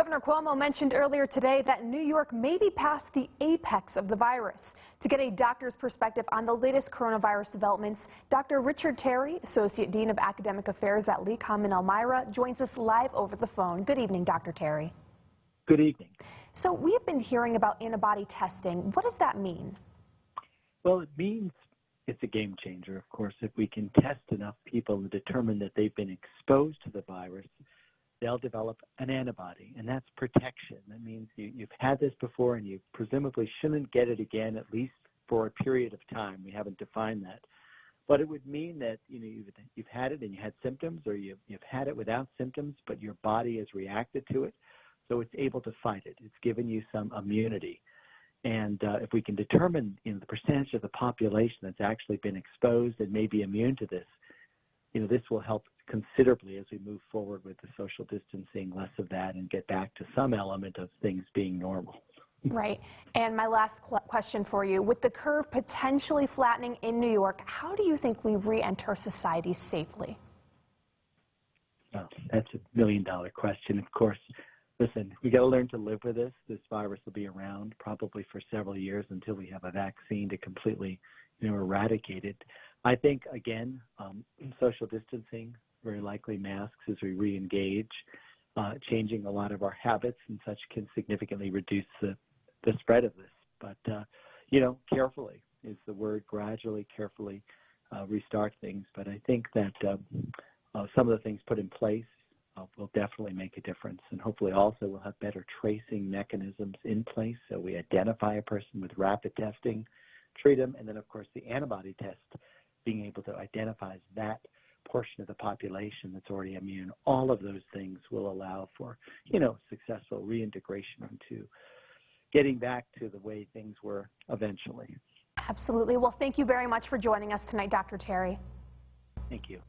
Governor Cuomo mentioned earlier today that New York may be past the apex of the virus. To get a doctor's perspective on the latest coronavirus developments, Dr. Richard Terry, Associate Dean of Academic Affairs at LECOM in Elmira, joins us live over the phone. Good evening, Dr. Terry. Good evening. So we've been hearing about antibody testing. What does that mean? Well, it means it's a game changer, of course. If we can test enough people and determine that they've been exposed to the virus, they'll develop an antibody, and that's protection. That means you've had this before and you presumably shouldn't get it again, at least for a period of time. We haven't defined that. But it would mean that you've had it and you had symptoms, or you've had it without symptoms, but your body has reacted to it, so it's able to fight it. It's given you some immunity. And if we can determine the percentage of the population that's actually been exposed and may be immune to this, this will help considerably as we move forward with the social distancing, less of that, and get back to some element of things being normal. Right. And my last question for you, with the curve potentially flattening in New York, how do you think we re-enter society safely? Well, that's $1 million question. Of course, listen, we got to learn to live with this. This virus will be around probably for several years until we have a vaccine to completely, eradicate it. I think, again, social distancing, very likely masks as we re-engage, changing a lot of our habits and such can significantly reduce the spread of this. But, carefully is the word, gradually, carefully restart things. But I think that some of the things put in place will definitely make a difference. And hopefully also we'll have better tracing mechanisms in place so we identify a person with rapid testing, treat them, and then, of course, the antibody test, being able to identify that portion of the population that's already immune. All of those things will allow for, successful reintegration into getting back to the way things were eventually. Absolutely. Well, thank you very much for joining us tonight, Dr. Terry. Thank you.